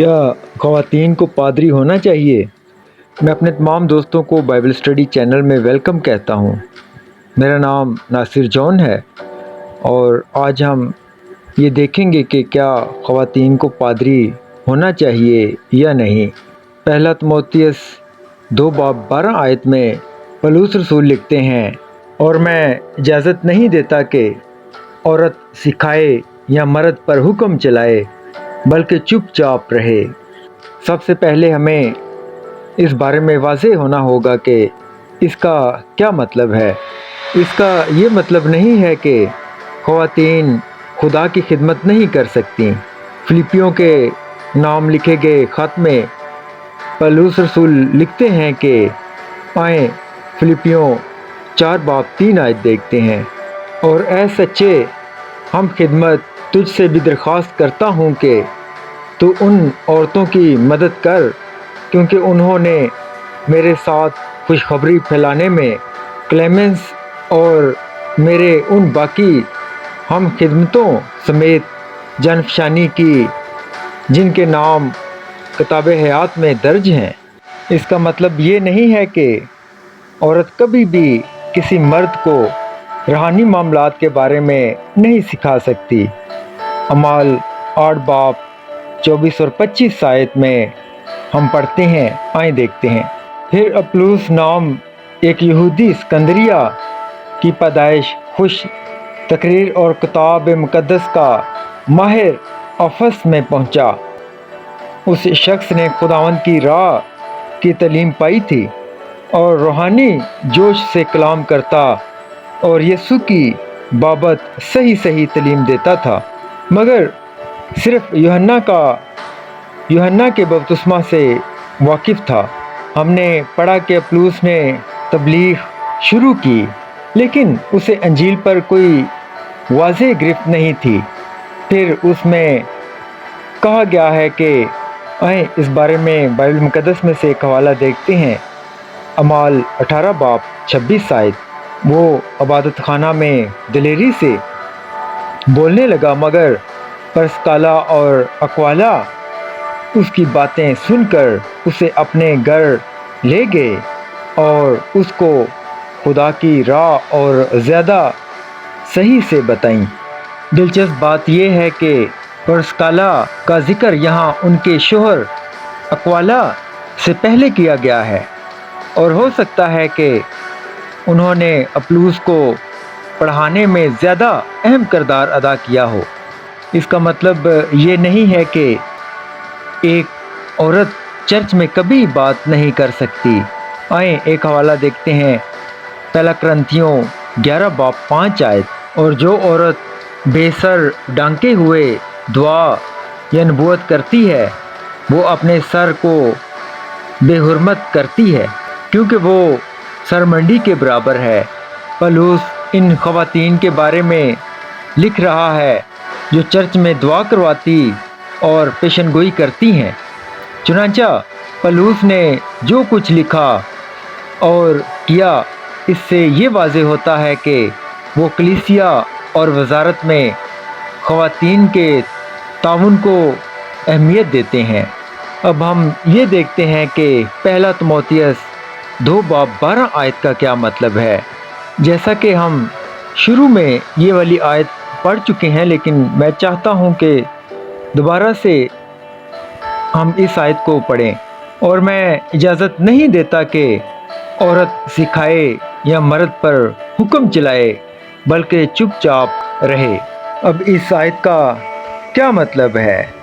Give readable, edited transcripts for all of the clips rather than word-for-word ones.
क्या ख़वातीन को पादरी होना चाहिए? मैं अपने तमाम दोस्तों को बाइबल स्टडी चैनल में वेलकम कहता हूँ। मेरा नाम नासिर जॉन है और आज हम ये देखेंगे कि क्या ख़वातीन को पादरी होना चाहिए या नहीं। पहला तिमोथियस 2:12 आयत में पौलुस रसूल लिखते हैं, और मैं इजाज़त नहीं देता कि औरत सिखाए या मर्द पर हुक्म चलाए, बल्कि चुपचाप रहे। सबसे पहले हमें इस बारे में वाज़ेह होना होगा कि इसका क्या मतलब है। इसका ये मतलब नहीं है कि ख़वातीन खुदा की खिदमत नहीं कर सकती। फिलिपियों के नाम लिखे गए ख़त में पौलुस रसूल लिखते हैं कि आए फिलिपियों 4:3 आयत देखते हैं, और ऐ सच्चे हम खिदमत तुझसे भी दरख्वास्त करता हूँ कि तू उन औरतों की मदद कर, क्योंकि उन्होंने मेरे साथ खुशखबरी फैलाने में क्लेमेंस और मेरे उन बाकी हम खिदमतों समेत जानफशानी की जिनके नाम किताब हयात में दर्ज हैं। इसका मतलब ये नहीं है कि औरत कभी भी किसी मर्द को रूहानी मामलात के बारे में नहीं सिखा सकती। अमाल 8:24 और 25 आयत में हम पढ़ते हैं, आए देखते हैं। फिर अप्लूस नाम एक यहूदी सिकंदरिया की पैदाइश खुश तकरीर और किताब मुकद्दस का माहिर अफस में पहुंचा। उस शख्स ने खुदावंद की राह की तालीम पाई थी और रूहानी जोश से कलाम करता और यीशु की बाबत सही सही तालीम देता था, मगर सिर्फ यूहन्ना के बपतिस्मा से वाकिफ़ था। हमने पढ़ा कि अप्लूस ने तबलीग शुरू की, लेकिन उसे अंजील पर कोई वाज़ेह गिरफ्त नहीं थी। फिर उसमें कहा गया है कि आए इस बारे में बाइबल मुकद्दस में से एक हवाला देखते हैं। अमाल 18:26 आयत। वो इबादत खाना में दिलेरी से बोलने लगा, मगर परस्काला और अक्वाला उसकी बातें सुनकर उसे अपने घर ले गए और उसको खुदा की राह और ज़्यादा सही से बताई। दिलचस्प बात यह है कि परस्काला का जिक्र यहाँ उनके शोहर अक्वाला से पहले किया गया है, और हो सकता है कि उन्होंने अप्लूस को पढ़ाने में ज़्यादा अहम किरदार अदा किया हो। इसका मतलब ये नहीं है कि एक औरत चर्च में कभी बात नहीं कर सकती। आए एक हवाला देखते हैं, पहला कुरिन्थियों 11:5 आयत। और जो औरत बेसर डांके हुए दुआ या नबूवत करती है, वो अपने सर को बेहुरमत करती है, क्योंकि वो सरमंडी के बराबर है। पौलुस इन ख़वातीन के बारे में लिख रहा है जो चर्च में दुआ करवाती और पेशनगोई करती हैं। चुनांचा पौलुस ने जो कुछ लिखा और किया, इससे ये वाज़ेह होता है कि वो कलीसिया और वज़ारत में ख़वातीन के ताउन को अहमियत देते हैं। अब हम ये देखते हैं कि पहला तिमोथियस 2:12 आयत का क्या मतलब है। जैसा कि हम शुरू में ये वाली आयत पढ़ चुके हैं, लेकिन मैं चाहता हूँ कि दोबारा से हम इस आयत को पढ़ें। और मैं इजाज़त नहीं देता कि औरत सिखाए या मर्द पर हुक्म चलाए, बल्कि चुपचाप रहे। अब इस आयत का क्या मतलब है?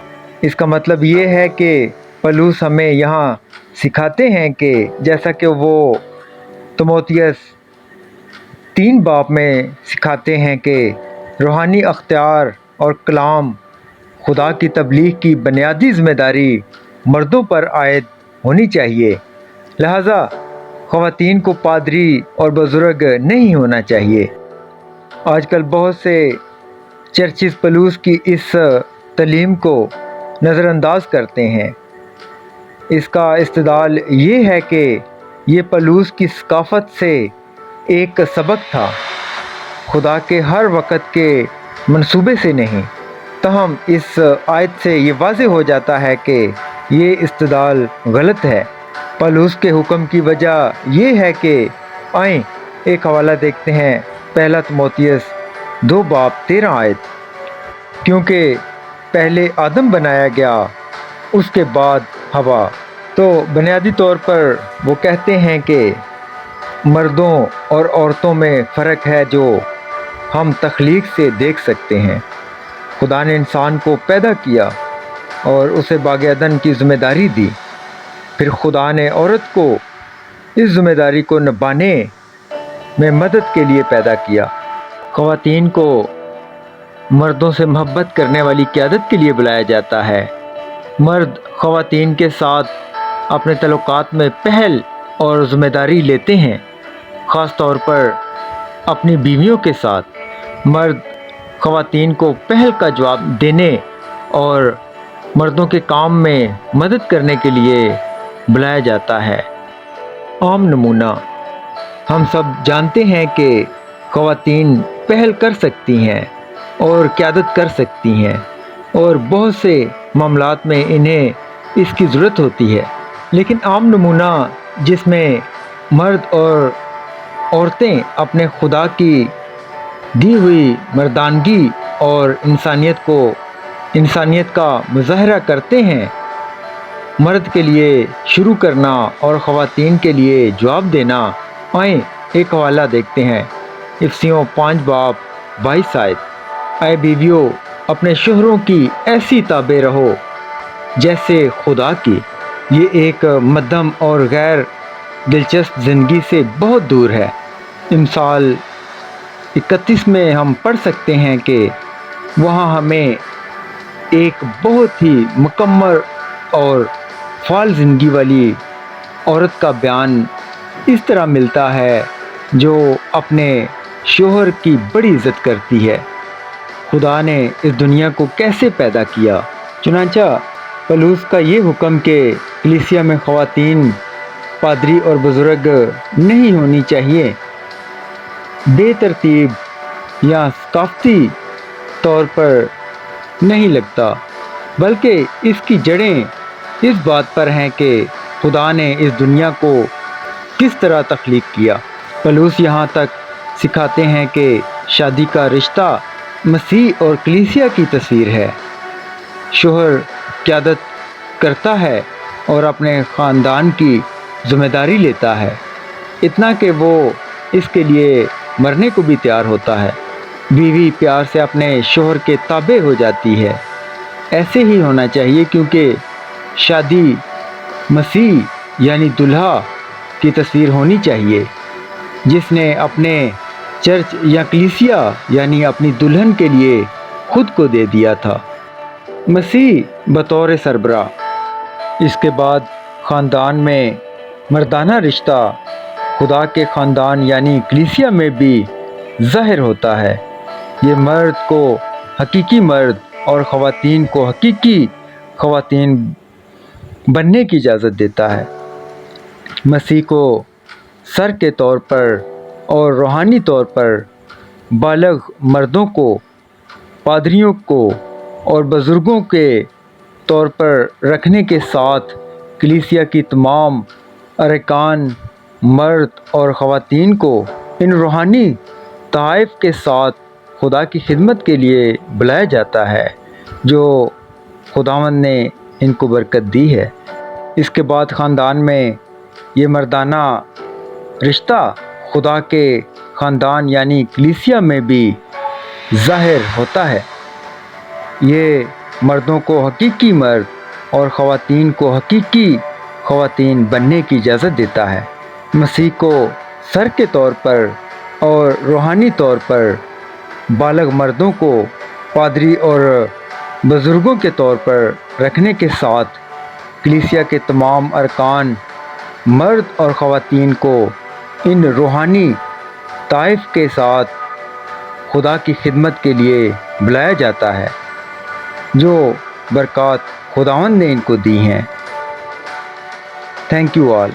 इसका मतलब ये है कि पौलुस हमें यहाँ सिखाते हैं कि जैसा कि वो तिमोथियस 3 बाब में सिखाते हैं कि रूहानी अख्तियार और कलाम खुदा की तबलीग की बुनियादी ज़िम्मेदारी मर्दों पर आयद होनी चाहिए। लिहाजा ख़वातीन को पादरी और बुज़ुर्ग नहीं होना चाहिए। आजकल बहुत से चर्चिस पौलुस की इस तालीम को नज़रअंदाज करते हैं। इसका इस्तेदलाल ये है कि ये पौलुस की सकाफ़त से एक सबक था, खुदा के हर वक़्त के मंसूबे से नहीं। تاہم اس آیت سے یہ واضح ہو جاتا ہے کہ یہ استدلال غلط ہے۔ پالوس کے حکم کی وجہ یہ ہے کہ آئیں ایک حوالہ دیکھتے ہیں، پہلا تموتھیوس 2:13 آیت۔ کیونکہ پہلے آدم بنایا گیا، اس کے بعد حوا۔ تو بنیادی طور پر وہ کہتے ہیں کہ مردوں اور عورتوں میں فرق ہے جو ہم تخلیق سے دیکھ سکتے ہیں۔ خدا نے انسان کو پیدا کیا اور اسے باغ عدن کی ذمہ داری دی، پھر خدا نے عورت کو اس ذمہ داری کو نبھانے میں مدد کے لیے پیدا کیا۔ خواتین کو مردوں سے محبت کرنے والی قیادت کے لیے بلایا جاتا ہے۔ مرد خواتین کے ساتھ اپنے تعلقات میں پہل اور ذمہ داری لیتے ہیں، خاص طور پر اپنی بیویوں کے ساتھ۔ مرد خواتین کو پہل کا جواب دینے اور مردوں کے کام میں مدد کرنے کے لیے بلایا جاتا ہے۔ عام نمونہ، ہم سب جانتے ہیں کہ خواتین پہل کر سکتی ہیں اور قیادت کر سکتی ہیں، اور بہت سے معاملات میں انہیں اس کی ضرورت ہوتی ہے۔ لیکن عام نمونہ جس میں مرد اور عورتیں اپنے خدا کی دی ہوئی مردانگی اور انسانیت کا مظاہرہ کرتے ہیں، مرد کے لیے شروع کرنا اور خواتین کے لیے جواب دینا۔ آئیں ایک حوالہ دیکھتے ہیں، افسیوں 5:22 آیت۔ اے بیویوں، اپنے شوہروں کی ایسی تابع رہو جیسے خدا کی۔ یہ ایک مدھم اور غیر دلچسپ زندگی سے بہت دور ہے۔ امثال 31 میں ہم پڑھ سکتے ہیں کہ وہاں ہمیں ایک بہت ہی مکمل اور فعال زندگی والی عورت کا بیان اس طرح ملتا ہے جو اپنے شوہر کی بڑی عزت کرتی ہے۔ خدا نے اس دنیا کو کیسے پیدا کیا؟ چنانچہ پالوس کا یہ حکم کہ کلیسیا میں خواتین پادری اور بزرگ نہیں ہونی چاہیے، بے ترتیب یا ثقافتی طور پر نہیں لگتا، بلکہ اس کی جڑیں اس بات پر ہیں کہ خدا نے اس دنیا کو کس طرح تخلیق کیا۔ پالوس یہاں تک سکھاتے ہیں کہ شادی کا رشتہ مسیح اور کلیسیا کی تصویر ہے۔ شوہر قیادت کرتا ہے اور اپنے خاندان کی ذمہ داری لیتا ہے، اتنا کہ وہ اس کے لیے مرنے کو بھی تیار ہوتا ہے۔ بیوی پیار سے اپنے شوہر کے تابع ہو جاتی ہے۔ ایسے ہی ہونا چاہیے، کیونکہ شادی مسیح یعنی دلہا کی تصویر ہونی چاہیے، جس نے اپنے چرچ یا کلیسیا یعنی اپنی دلہن کے لیے خود کو دے دیا تھا، مسیح بطور سربراہ۔ اس کے بعد خاندان میں مردانہ رشتہ خدا کے خاندان یعنی کلیسیا میں بھی ظاہر ہوتا ہے۔ یہ مرد کو حقیقی مرد اور خواتین کو حقیقی خواتین بننے کی اجازت دیتا ہے۔ مسیح کو سر کے طور پر اور روحانی طور پر بالغ مردوں کو، پادریوں کو اور بزرگوں کے طور پر رکھنے کے ساتھ کلیسیا کی تمام ارکان مرد اور خواتین کو ان روحانی تحائف کے ساتھ خدا کی خدمت کے لیے بلایا جاتا ہے جو خداوند نے ان کو برکت دی ہے۔ اس کے بعد خاندان میں یہ مردانہ رشتہ خدا کے خاندان یعنی کلیسیا میں بھی ظاہر ہوتا ہے۔ یہ مردوں کو حقیقی مرد اور خواتین کو حقیقی خواتین بننے کی اجازت دیتا ہے۔ مسیح کو سر کے طور پر اور روحانی طور پر بالغ مردوں کو پادری اور بزرگوں کے طور پر رکھنے کے ساتھ کلیسیا کے تمام ارکان مرد اور خواتین کو ان روحانی طائف کے ساتھ خدا کی خدمت کے لیے بلایا جاتا ہے، جو برکات خداوند نے ان کو دی ہیں۔ Thank you all.